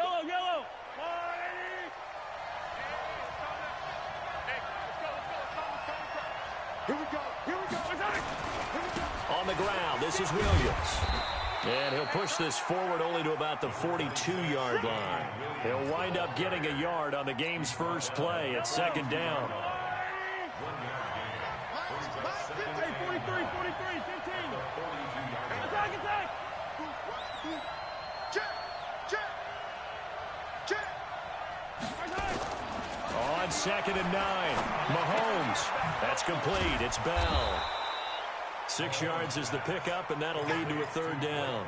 Yellow. Here we go. On the ground, this is Williams. And he'll push this forward only to about the 42-yard line. He'll wind up getting a yard on the game's first play at second down. 43, 15. Attack. Check. On 2nd and 9, Mahomes. That's complete. It's Bell. 6 yards is the pickup, and that'll lead to a third down.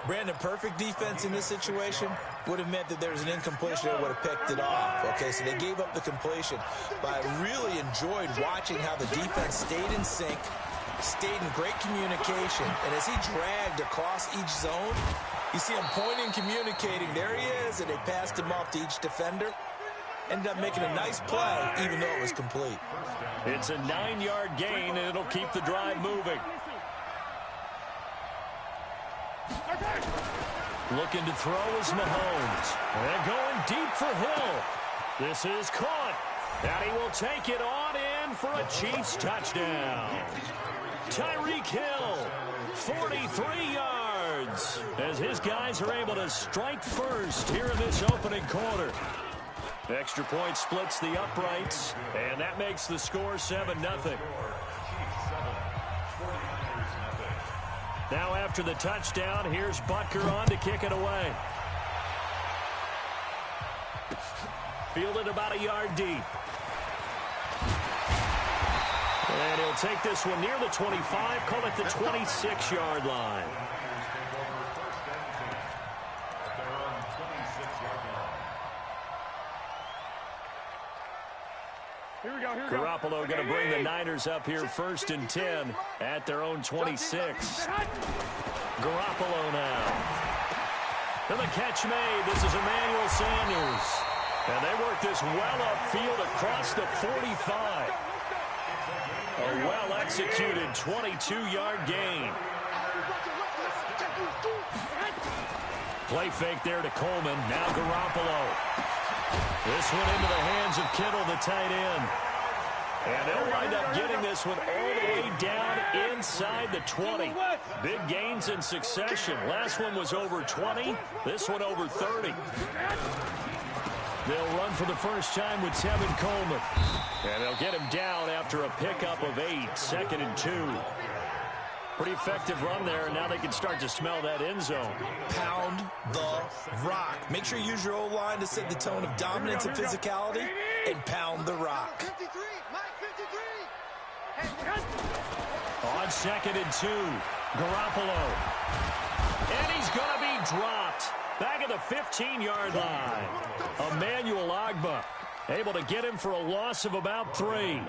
Brandon, perfect defense in this situation would have meant that there's an incompletion that would have picked it off. Okay, so they gave up the completion. But I really enjoyed watching how the defense stayed in sync, stayed in great communication. And as he dragged across each zone, you see him pointing, communicating. There he is, and they passed him off to each defender. Ended up making a nice play, even though it was complete. It's a 9-yard gain, and it'll keep the drive moving. Looking to throw is Mahomes. And going deep for Hill. This is caught. And he will take it on in for a Chiefs touchdown. Tyreek Hill, 43 yards, as his guys are able to strike first here in this opening quarter. Extra point splits the uprights, and that makes the score 7-0. Now after the touchdown, here's Butker on to kick it away. Fielded about a yard deep. And he'll take this one near the 25, call it the 26-yard line. Garoppolo going to bring the Niners up here 1st and 10 at their own 26. Garoppolo now. And the catch made. This is Emmanuel Sanders. And they work this well upfield across the 45. A well-executed 22-yard gain. Play fake there to Coleman. Now Garoppolo. This one into the hands of Kittle, the tight end. And they'll wind up getting this one all the way down inside the 20. Big gains in succession. Last one was over 20. This one over 30. They'll run for the first time with Tevin Coleman. And they'll get him down after a pickup of 8, 2nd and 2. Pretty effective run there, and now they can start to smell that end zone. Pound the rock. Make sure you use your O-line to set the tone of dominance and physicality, and pound the rock. On 2nd and 2, Garoppolo. And he's going to be dropped. Back at the 15-yard line. Emmanuel Ogbah able to get him for a loss of about 3.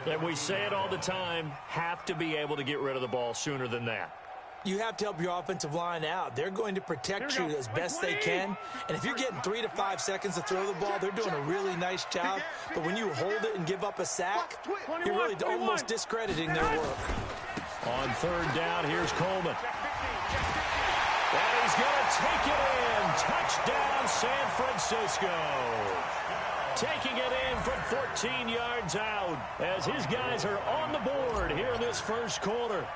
And we say it all the time, have to be able to get rid of the ball sooner than that. You have to help your offensive line out. They're going to protect you as best they can. And if you're getting 3 to 5 seconds to throw the ball, they're doing a really nice job. But when you hold it and give up a sack, you're really almost discrediting their work. On 3rd down, here's Coleman. And he's going to take it in. Touchdown, San Francisco. Taking it in from 14 yards out as his guys are on the board here in this first quarter.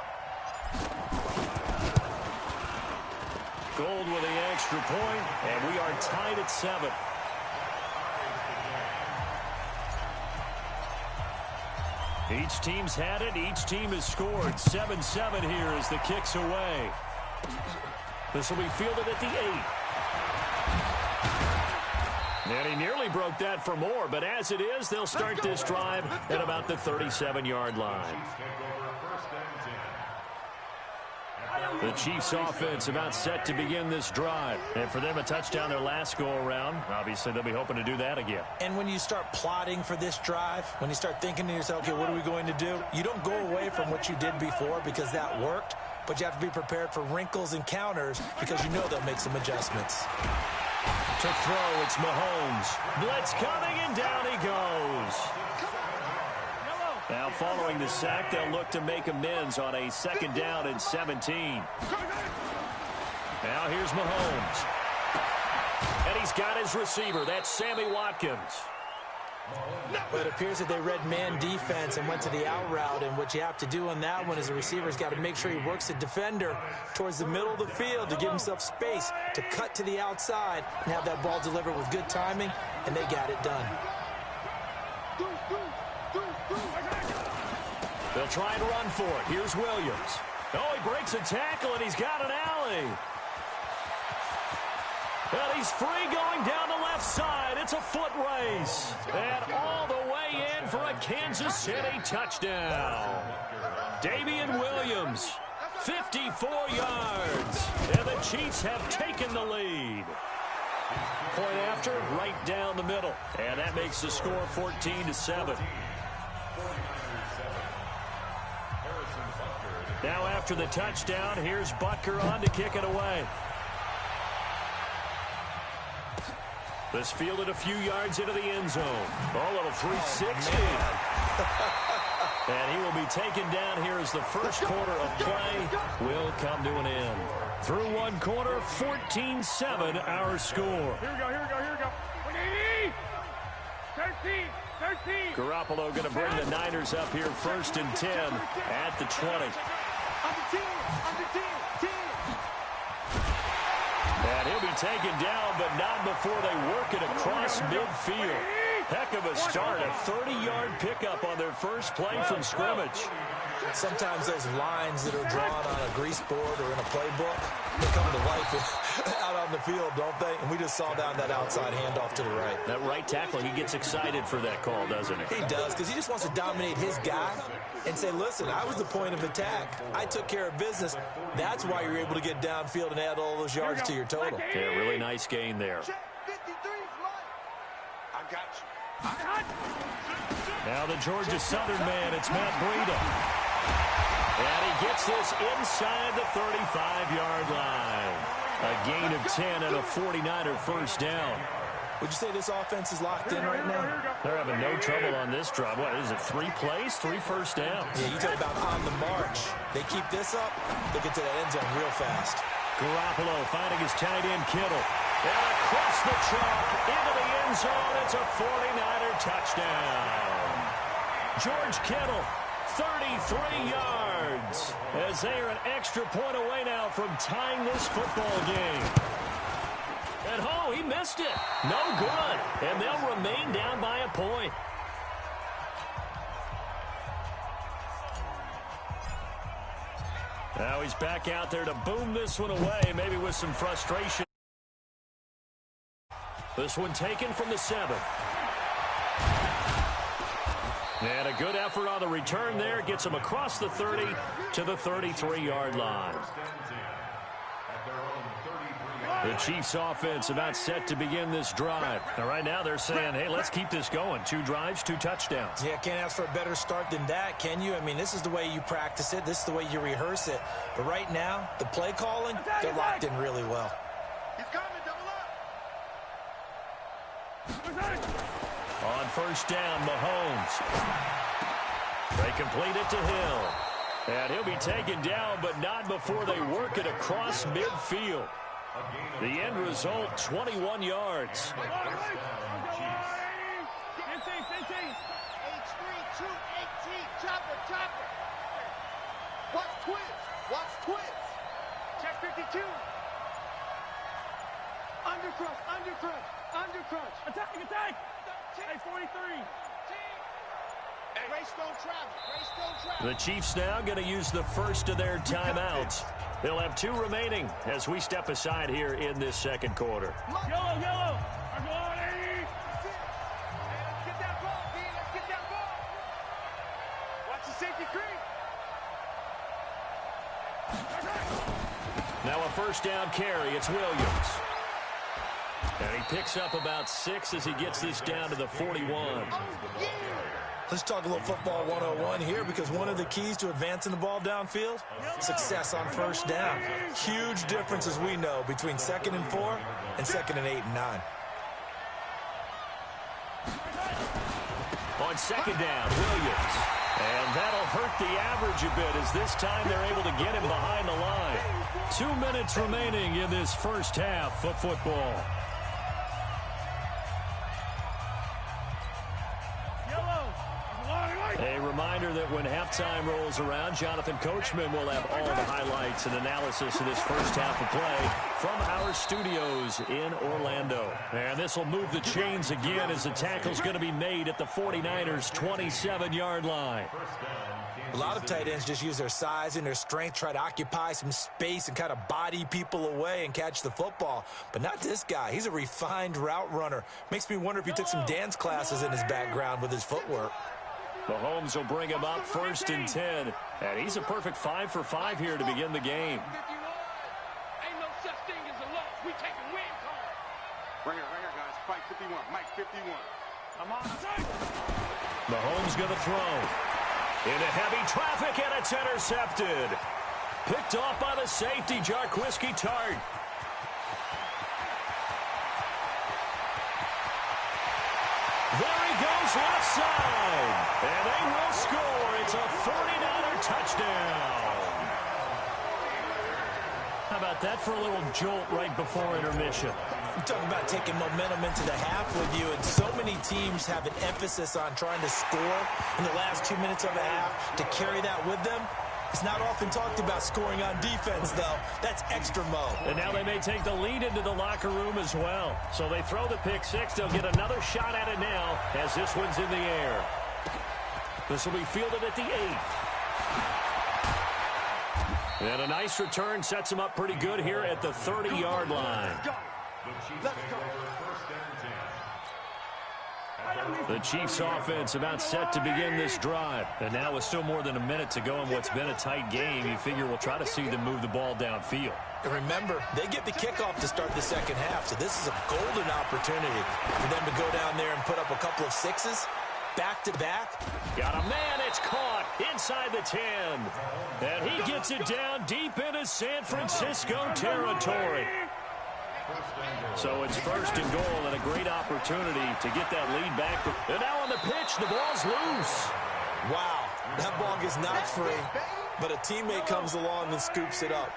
Gold with the extra point, and we are tied at 7. Each team's had it. Each team has scored. 7-7 here as the kick's away. This will be fielded at the 8. And he nearly broke that for more, but as it is, they'll start this drive at about the 37-yard line. The Chiefs offense about set to begin this drive. And for them, a touchdown their last go-around. Obviously, they'll be hoping to do that again. And when you start plotting for this drive, when you start thinking to yourself, okay, what are we going to do? You don't go away from what you did before because that worked, but you have to be prepared for wrinkles and counters because you know they'll make some adjustments. To throw, it's Mahomes. Blitz coming, and down he goes. Now, following the sack, they'll look to make amends on a 2nd down and 17. Now, here's Mahomes. And he's got his receiver. That's Sammy Watkins. But it appears that they read man defense and went to the out route, and what you have to do on that one is the receiver's got to make sure he works the defender towards the middle of the field to give himself space to cut to the outside and have that ball delivered with good timing, and they got it done. They'll try and run for it. Here's Williams. Oh, he breaks a tackle, and he's got an alley. And he's free going down the left side. It's a foot race. And all the way in for a Kansas City touchdown. Damian Williams, 54 yards. And the Chiefs have taken the lead. Point after, right down the middle. And that makes the score 14-7. Now after the touchdown, here's Butker on to kick it away. This fielded a few yards into the end zone. Oh, a little 360. And he will be taken down here as the first quarter of play will come to an end. Through one quarter, 14-7 our score. Here we go, here we go, here we go. 13. Garoppolo going to bring the Niners up here first and 10 at the 20. Under 10. And he'll be taken down, but not before they work it across midfield. Heck of a start, a 30-yard pickup on their first play from scrimmage. Sometimes those lines that are drawn on a grease board or in a playbook, they come to life out on the field, don't they? And we just saw down that outside handoff to the right. That right tackle, he gets excited for that call, doesn't he? He does, because he just wants to dominate his guy and say, listen, I was the point of attack. I took care of business. That's why you're able to get downfield and add all those yards to your total. Yeah, really nice gain there. I got you. Now the Georgia Southern man, it's Matt Breida. And he gets this inside the 35-yard line. A gain of 10 and a 49er first down. Would you say this offense is locked in right now? They're having no trouble on this drive. What is it, 3 plays, 3 first downs? Yeah, you talk about on the march. They keep this up, they get to that end zone real fast. Garoppolo finding his tight end Kittle. And across the chalk into the end zone. It's a 49er touchdown. George Kittle, 33 yards. As they are an extra point away now from tying this football game. And oh, he missed it. No good. And they'll remain down by a point. Now he's back out there to boom this one away, maybe with some frustration. This one taken from the 7. And a good effort on the return there. Gets him across the 30 to the 33-yard line. The Chiefs offense about set to begin this drive. Now, right now they're saying, hey, let's keep this going. 2 drives, 2 touchdowns. Yeah, can't ask for a better start than that, can you? I mean, this is the way you practice it. This is the way you rehearse it. But right now, the play calling, they're locked in really well. He's coming, double up. On first down, Mahomes. They complete it to Hill. And he'll be taken down, but not before they work it across midfield. The end result, 21 yards. Watch twist. Check 52. Undercrunch. Attack. Hey, 43. Race don't travel. The Chiefs now going to use the first of their timeouts. They'll have 2 remaining as we step aside here in this second quarter. Yellow. I'm going, Eddie. Get that ball, D. Let's get that ball. Watch the safety creep. Now a first down carry. It's Williams. And he picks up about 6 as he gets this down to the 41. Let's talk a little football 101 here, because one of the keys to advancing the ball downfield, success on first down. Huge difference, as we know, between 2nd and 4 and 2nd and 8 and 9. On second down, Williams. And that'll hurt the average a bit as this time they're able to get him behind the line. 2 minutes remaining in this first half of football. halftime rolls around, Jonathan Coachman will have all the highlights and analysis of this first half of play from our studios in Orlando. And this will move the chains again as the tackle's going to be made at the 49ers' 27-yard line. A lot of tight ends just use their size and their strength, try to occupy some space and kind of body people away and catch the football. But not this guy. He's a refined route runner. Makes me wonder if he took some dance classes in his background with his footwork. Mahomes will bring him up 1st and 10. And he's a perfect 5 for 5 here to begin the game. Ain't no such thing as a loss. We take a win call. Right here, guys. Fight 51. Mike 51. I'm on sight. Mahomes going to throw. Into heavy traffic, and it's intercepted. Picked off by the safety, Jarquiski Tart. There he goes, left side. And they will score. It's a 49er touchdown. How about that for a little jolt right before intermission? I'm talking about taking momentum into the half with you, and so many teams have an emphasis on trying to score in the last 2 minutes of a half to carry that with them. It's not often talked about scoring on defense, though. That's extra mo. And now they may take the lead into the locker room as well. So they throw the pick six. They'll get another shot at it now as this one's in the air. This will be fielded at the 8. And a nice return sets them up pretty good here at the 30-yard line. The Chiefs offense about set to begin this drive. And now with still more than a minute to go in what's been a tight game, you figure we'll try to see them move the ball downfield. And remember, they get the kickoff to start the second half, so this is a golden opportunity for them to go down there and put up a couple of sixes back-to-back. Got a man, it's caught inside the 10. And he gets it down deep into San Francisco territory. So it's 1st and goal and a great opportunity to get that lead back. And now on the pitch, the ball's loose. Wow, that ball gets knocked free, but a teammate comes along and scoops it up.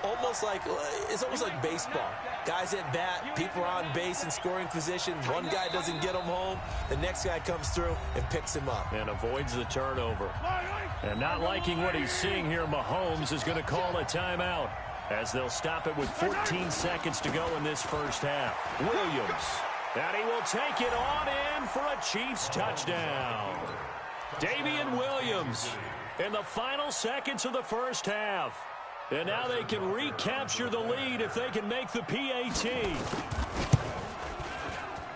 It's almost like baseball. Guys at bat, people are on base in scoring position. One guy doesn't get him home. The next guy comes through and picks him up. And avoids the turnover. And not liking what he's seeing here, Mahomes is going to call a timeout as they'll stop it with 14 seconds to go in this first half. Williams. And he will take it on in for a Chiefs touchdown. Damian Williams in the final seconds of the first half. And now they can recapture the lead if they can make the PAT.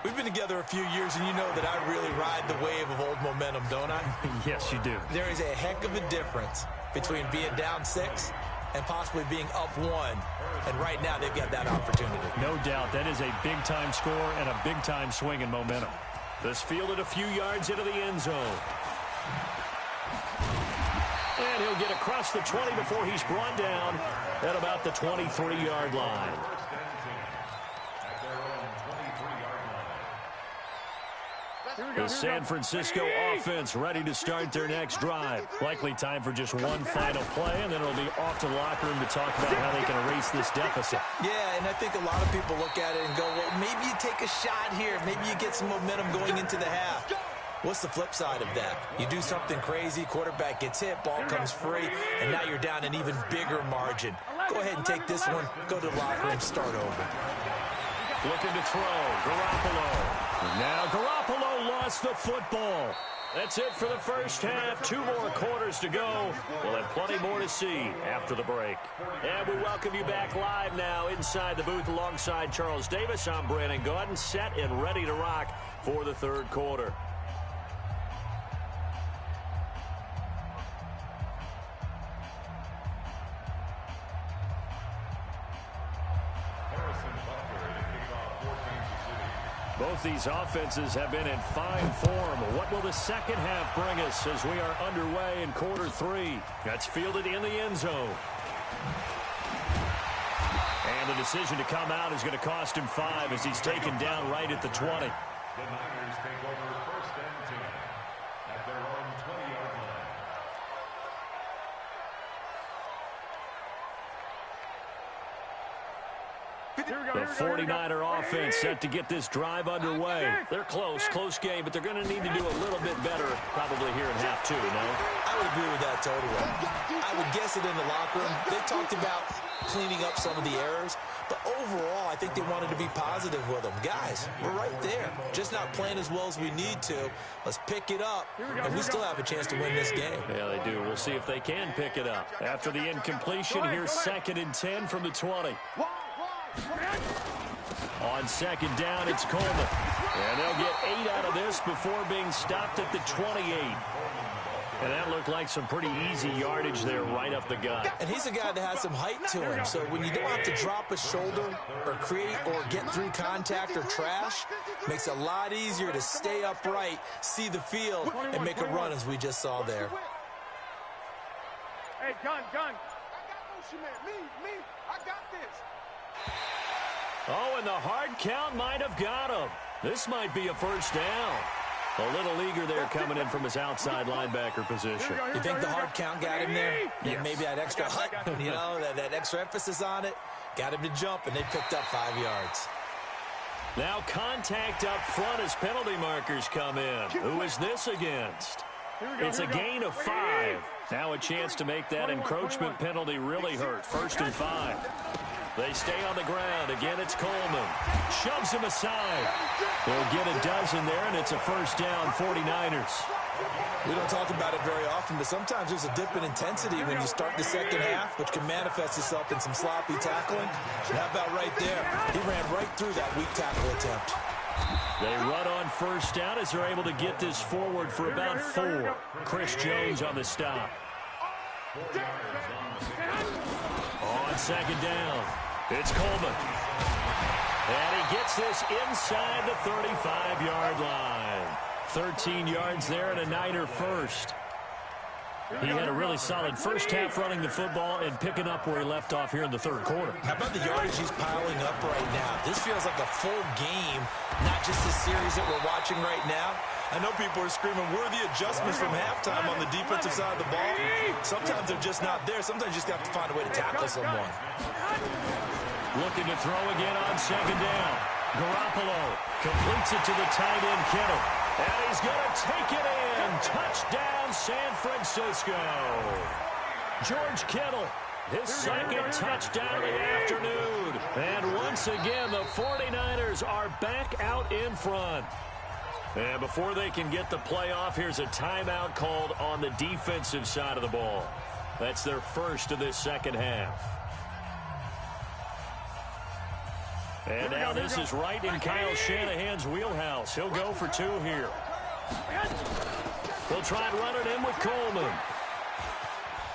We've been together a few years, and you know that I really ride the wave of old momentum, don't I? Yes, you do. There is a heck of a difference between being down 6 and possibly being up 1. And right now, they've got that opportunity. No doubt. That is a big-time score and a big-time swing in momentum. This fielded a few yards into the end zone. And he'll get across the 20 before he's brought down at about the 23-yard line. The San Francisco offense ready to start their next drive. Likely time for just one final play, and then it'll be off to the locker room to talk about how they can erase this deficit. Yeah, and I think a lot of people look at it and go, well, maybe you take a shot here. Maybe you get some momentum going into the half. What's the flip side of that? You do something crazy, quarterback gets hit, ball comes free, and now you're down an even bigger margin. Go ahead and take this one, go to the locker room, start over. Looking to throw, Garoppolo. Now Garoppolo lost the football. That's it for the first half. 2 more quarters to go. We'll have plenty more to see after the break. And we welcome you back live now inside the booth alongside Charles Davis. I'm Brandon Gordon, set and ready to rock for the third quarter. Both these offenses have been in fine form. What will the second half bring us as we are underway in quarter 3? That's fielded in the end zone. And the decision to come out is going to cost him 5 as he's taken down right at the 20. The Niners take over 1st and 10 at their own 20-yard line. The 49er offense set to get this drive underway. They're close game, but they're going to need to do a little bit better probably here in half 2, no? I would agree with that totally. I would guess it in the locker room. They talked about cleaning up some of the errors, but overall, I think they wanted to be positive with them. Guys, we're right there. Just not playing as well as we need to. Let's pick it up, and we still have a chance to win this game. Yeah, they do. We'll see if they can pick it up. After the incompletion, here's 2nd and 10 from the 20. On 2nd down, it's Coleman. And they'll get 8 out of this before being stopped at the 28. And that looked like some pretty easy yardage there right up the gut. And he's a guy that has some height to him, so when you don't have to drop a shoulder or create or get through contact or trash, makes it a lot easier to stay upright, see the field, and make a run as we just saw there. Hey, gun. I got motion, man. Me. I got this. Oh, and the hard count might have got him. This might be a first down. A little eager there coming in from his outside linebacker position. You think the hard count got him there? Yes. Maybe that extra hut, you know, that extra emphasis on it, got him to jump, and they picked up 5 yards. Now contact up front as penalty markers come in. Who is this against? It's a gain of 5. Now a chance to make that encroachment penalty really hurt. 1st and 5. They stay on the ground. Again, it's Coleman. Shoves him aside. They'll get a dozen there, and it's a first down, 49ers. We don't talk about it very often, but sometimes there's a dip in intensity when you start the second half, which can manifest itself in some sloppy tackling. And how about right there? He ran right through that weak tackle attempt. They run on first down as they're able to get this forward for about 4. Chris Jones on the stop. On 2nd down, it's Coleman. And he gets this inside the 35-yard line. 13 yards there and a Niner first. He had a really solid first half running the football and picking up where he left off here in the 3rd quarter. How about the yardage he's piling up right now? This feels like a full game, not just the series that we're watching right now. I know people are screaming, worthy adjustments from halftime on the defensive side of the ball. Sometimes they're just not there. Sometimes you just have to find a way to tackle someone. Looking to throw again on 2nd down. Garoppolo completes it to the tight end, Kittle. And he's going to take it in. Touchdown, San Francisco. George Kittle, his 2nd touchdown of the afternoon. And once again, the 49ers are back out in front. And before they can get the play off, here's a timeout called on the defensive side of the ball. That's their first of this second half. And now this is right in Kyle Shanahan's wheelhouse. He'll go for 2 here. They'll try and run it in with Coleman.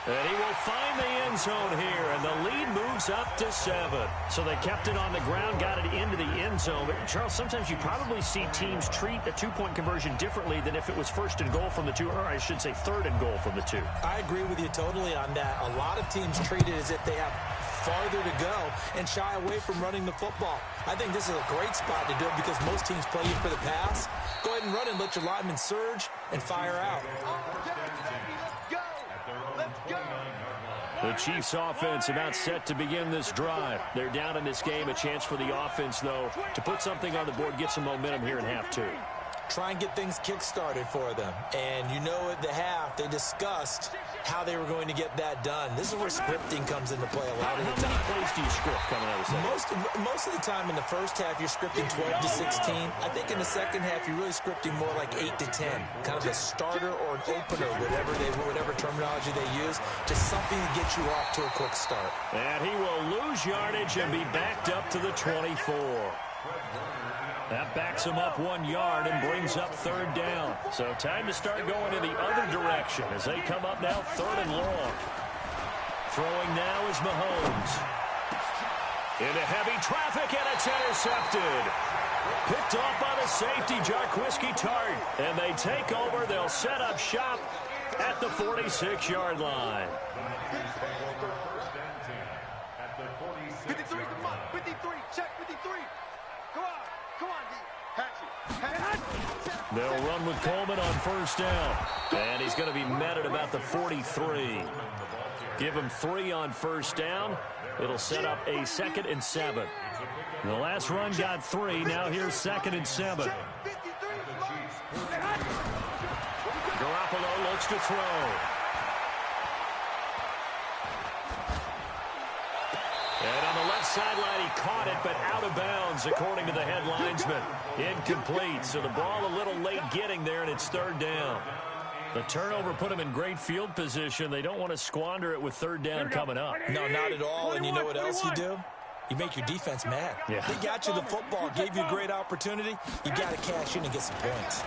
And he will find the end zone here, and the lead moves up to 7. So they kept it on the ground, got it into the end zone. But, Charles, sometimes you probably see teams treat a 2-point conversion differently than if it was 1st and goal from the 2, or I should say 3rd and goal from the 2. I agree with you totally on that. A lot of teams treat it as if they have farther to go and shy away from running the football. I think this is a great spot to do it because most teams play you for the pass. Go ahead and run and let your linemen surge and fire out. The Chiefs offense about set to begin this drive. They're down in this game. A chance for the offense, though, to put something on the board, get some momentum here in half 2. Try and get things kick-started for them. And you know at the half, they discussed how they were going to get that done. This is where scripting comes into play a lot of the time. How many plays do you script coming out of the second? Most of the time in the first half, you're scripting 12 to 16. I think in the second half, you're really scripting more like 8 to 10. Kind of a starter or an opener, whatever terminology they use. Just something to get you off to a quick start. And he will lose yardage and be backed up to the 24. That backs him up 1 yard and brings up 3rd down. So time to start going in the other direction as they come up now 3rd and long. Throwing now is Mahomes. Into heavy traffic, and it's intercepted. Picked off by the safety, Jarquiski Tart. And they take over. They'll set up shop at the 46-yard line. 53 the mark. 53. Check 53. Go on. Come on, D. Hatch. They'll run with Coleman on 1st down. And he's going to be met at about the 43. Give him 3 on 1st down. It'll set up a 2nd and 7. The last run got 3. Now here's 2nd and 7. Garoppolo looks to throw. sideline. He caught it, but out of bounds, according to the head linesman. Incomplete, so the ball a little late getting there, and it's third down. The turnover put them in great field position. They don't want to squander it with third down coming up. No, not at all. And you know what else you do? You make your defense mad. Yeah. They got you the football, gave you a great opportunity. You got to cash in and get some points.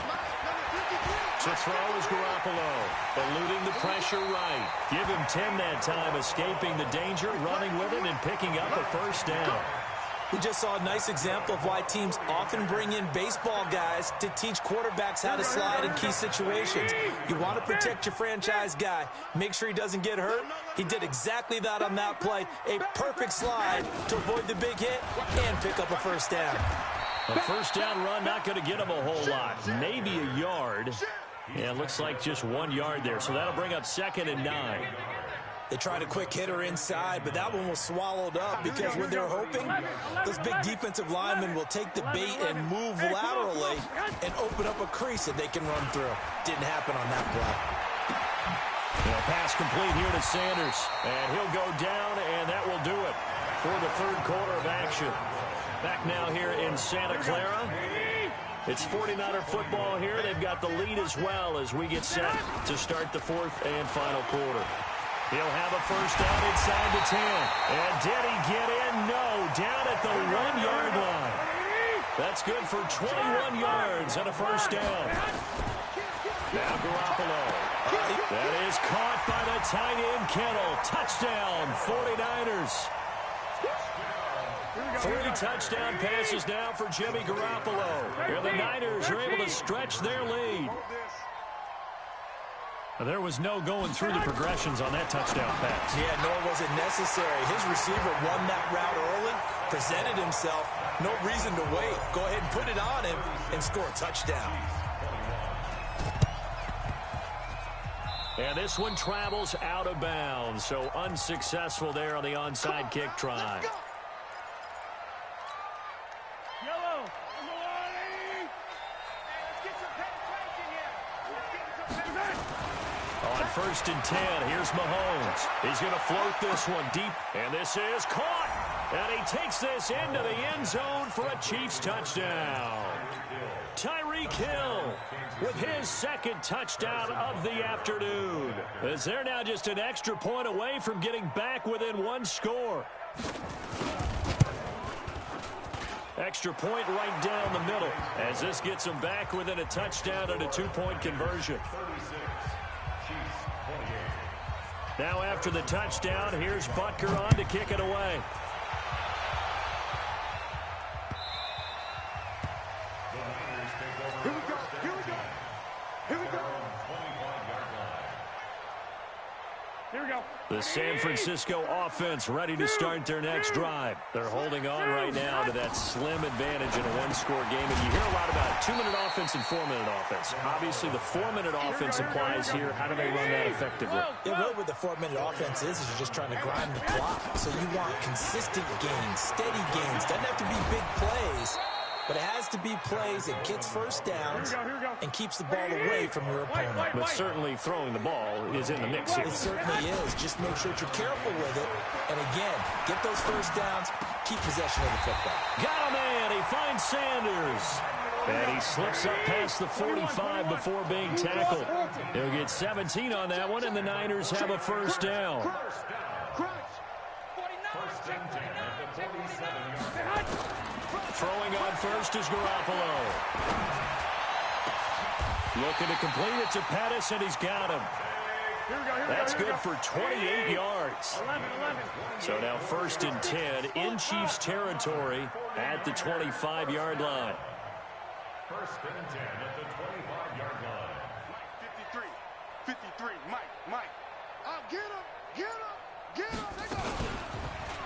To throw is Garoppolo, eluding the pressure right. Give him 10 that time, escaping the danger, running with it, and picking up a first down. We just saw a nice example of why teams often bring in baseball guys to teach quarterbacks how to slide in key situations. You want to protect your franchise guy. Make sure he doesn't get hurt. He did exactly that on that play. A perfect slide to avoid the big hit and pick up a first down. A first down run, not going to get him a whole lot. Maybe a yard. Yeah, it looks like just 1 yard there. So that'll bring up 2nd and 9. They tried a quick hitter inside, but that one was swallowed up because when they're hoping, those big defensive linemen will take the bait and move laterally and open up a crease that they can run through. Didn't happen on that play. Pass complete here to Sanders, and he'll go down, and that will do it for the third quarter of action. Back now here in Santa Clara. It's 49er football here. They've got the lead as well as we get set to start the fourth and final quarter. He'll have a first down inside the 10. And did he get in? No, down at the 1-yard line. That's good for 21 yards and a first down. Now Garoppolo. That is caught by the tight end, Kittle. Touchdown, 49ers. 3 touchdown passes now for Jimmy Garoppolo. And the Niners are able to stretch their lead. There was no going through the progressions on that touchdown pass. Yeah, nor was it necessary. His receiver won that route early, presented himself. No reason to wait. Go ahead and put it on him and score a touchdown. And this one travels out of bounds, so unsuccessful there on the onside kick try. On 1st and 10, here's Mahomes. He's going to float this one deep, and this is caught. And he takes this into the end zone for a Chiefs touchdown. Tyreek Hill with his 2nd touchdown of the afternoon. As they're now just an extra point away from getting back within 1 score. Extra point right down the middle as this gets them back within a touchdown and a 2-point conversion. Now after the touchdown, here's Butker on to kick it away. Here we go. Here we go. Here we go. Here we go. The San Francisco offense ready to start their next drive. They're holding on right now to that slim advantage in a 1-score game. And you hear a lot about 2-minute offense and 4-minute offense. Obviously, the 4-minute offense applies here. How do they run that effectively? Yeah, really what the 4-minute offense is you're just trying to grind the clock. So you want consistent gains, steady gains. Doesn't have to be big plays, but it has to be plays that gets first downs and keeps the ball away from your opponent. But certainly throwing the ball is in the mix here. It certainly is. Just make sure that you're careful with it. And again, get those first downs, keep possession of the football. Got a man. He finds Sanders. And he slips up past the 45 before being tackled. He'll get 17 on that one, and the Niners have a first down. Throwing on first is Garoppolo. Looking to complete it to Pettis, and he's got him. That's good for 28 yards. So now 1st and 10 in Chiefs territory at the 25-yard line. 1st and 10 at the 25-yard line. 53, Mike. Get him, they go.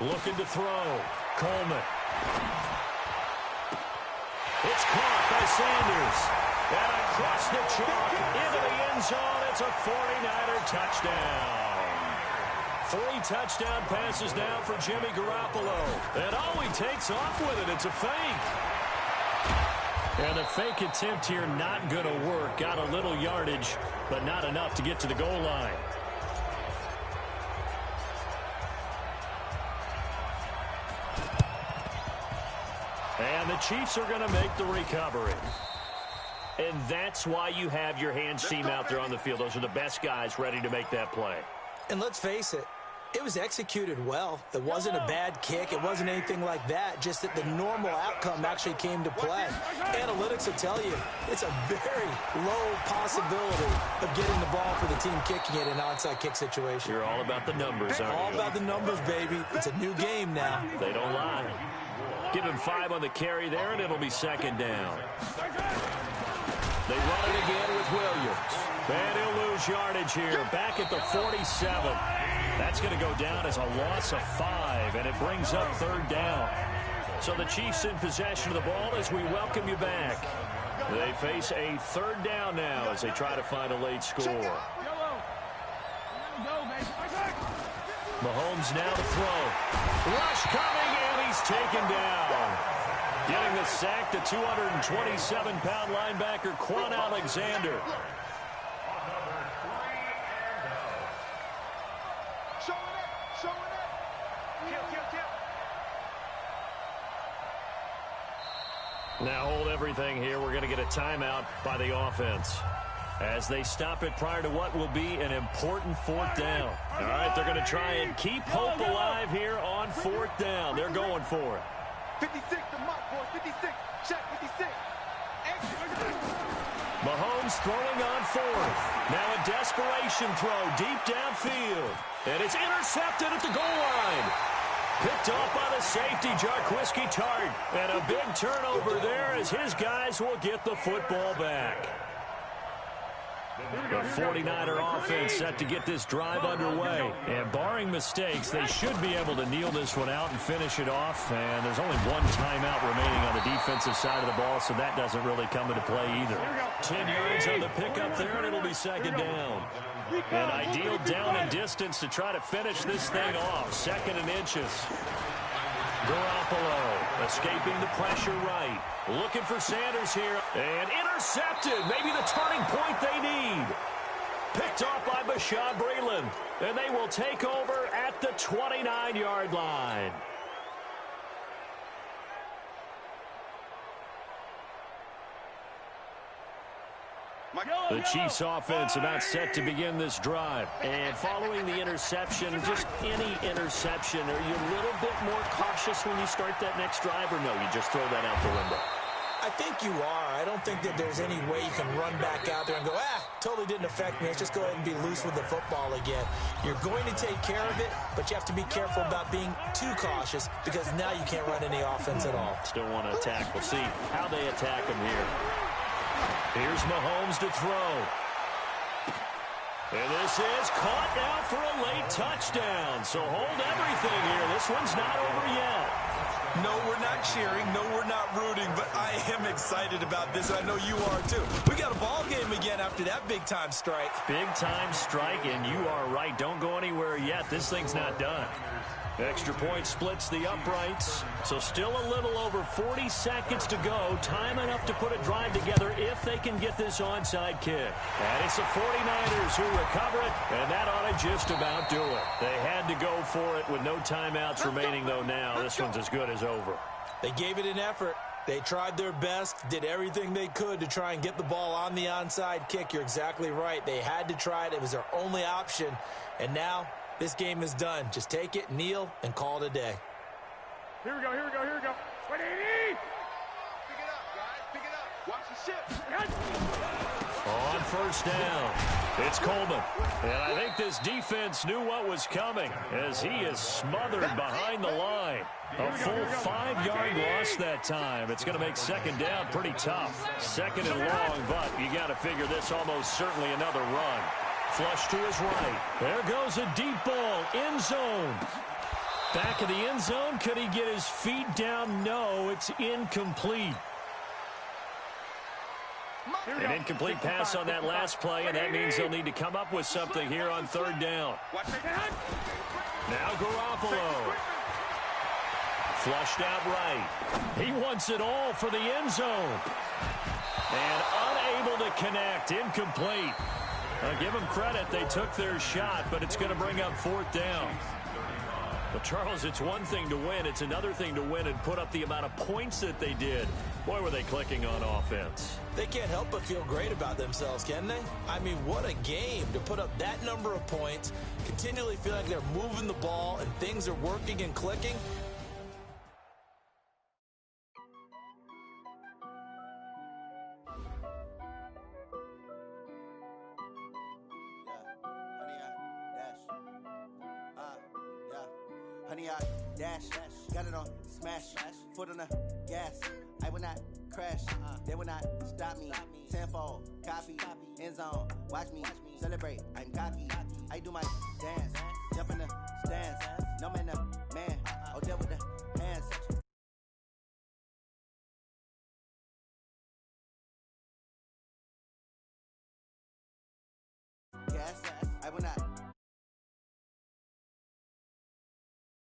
Looking to throw. Coleman. It's caught by Sanders. And across the chalk into the end zone. It's a 49er touchdown. 3 touchdown passes now for Jimmy Garoppolo. And oh, he takes off with it. It's a fake. And the fake attempt here not going to work. Got a little yardage, but not enough to get to the goal line. And the Chiefs are going to make the recovery. And that's why you have your hands team out there on the field. Those are the best guys ready to make that play. And let's face it, it was executed well. It wasn't a bad kick. It wasn't anything like that. Just that the normal outcome actually came to play. Analytics will tell you it's a very low possibility of getting the ball for the team kicking it in an onside kick situation. You're all about the numbers, aren't you? All about the numbers, baby. It's a new game now. They don't lie. Give him 5 on the carry there, and it'll be second down. They run it again with Williams. And he'll lose yardage here. Back at the 47. That's going to go down as a loss of 5, and it brings up third down. So the Chiefs in possession of the ball as we welcome you back. They face a third down now as they try to find a late score. Mahomes now to throw. Rush coming, and he's taken down. Getting the sack, the 227-pound linebacker, Quan Alexander. Now hold everything here. We're going to get a timeout by the offense as they stop it prior to what will be an important fourth down. All right, they're going to try and keep hope alive here on fourth down. They're going for it. 56, the mark, boy. 56. Check, 56. Mahomes throwing on fourth. Now a desperation throw deep downfield. And it's intercepted at the goal line. Picked off by the safety, Jarquiski Tart. And a big turnover there as his guys will get the football back. The 49er offense set to get this drive underway. And barring mistakes, they should be able to kneel this one out and finish it off. And there's only one timeout remaining on the defensive side of the ball, so that doesn't really come into play either. 10 yards on the pickup there, and it'll be second down. An ideal down and distance to try to finish this thing off. Second and inches. Garoppolo escaping the pressure right. Looking for Sanders here. And intercepted. Maybe the turning point they need. Picked off by Bashaud Breeland. And they will take over at the 29-yard line. The Chiefs offense about set to begin this drive. And following the interception, just any interception, are you a little bit more cautious when you start that next drive, or no, you just throw that out the window? I think you are. I don't think that there's any way you can run back out there and go, totally didn't affect me. Let's just go ahead and be loose with the football again. You're going to take care of it, but you have to be careful about being too cautious because now you can't run any offense at all. Still want to attack. We'll see how they attack him here. Here's Mahomes to throw. And this is caught now for a late touchdown. So hold everything here. This one's not over yet. No, we're not cheering. No, we're not rooting. But I am excited about this. I know you are, too. We got a ball game again after that big-time strike. Big-time strike, and you are right. Don't go anywhere yet. This thing's not done. Extra point splits the uprights. So still a little over 40 seconds to go. Time enough to put a drive together if they can get this onside kick. And it's the 49ers who recover it, and that ought to just about do it. They had to go for it with no timeouts remaining, though, now. This one's as good as over. They gave it an effort. They tried their best, did everything they could to try and get the ball on the onside kick. You're exactly right. They had to try it. It was their only option. And now this game is done. Just take it, kneel, and call it a day. Here we go, here we go, here we go. 180! Pick it up, guys. Pick it up. Watch the ship. On first down, it's Coleman. And I think this defense knew what was coming as he is smothered behind the line. A full 5-yard loss that time. It's going to make second down pretty tough. Second and long, but you got to figure this almost certainly another run. Flush to his right. There goes a deep ball. End zone. Back of the end zone. Could he get his feet down? No, it's incomplete. An incomplete pass on that last play, and that means they'll need to come up with something here on third down. Now Garoppolo. Flushed out right. He wants it all for the end zone. And unable to connect. Incomplete. I'll give them credit. They took their shot, but it's going to bring up fourth down. Well, Charles, it's one thing to win. It's another thing to win and put up the amount of points that they did. Boy, were they clicking on offense. They can't help but feel great about themselves, can they? I mean, what a game to put up that number of points, continually feel like they're moving the ball and things are working and clicking. Honey, I dash, got it on smash, foot on the gas. I will not crash, they will not stop me. Tenfold, copy, end zone, watch me celebrate. I'm cocky, I do my dance, jump in the stands. No man, the man,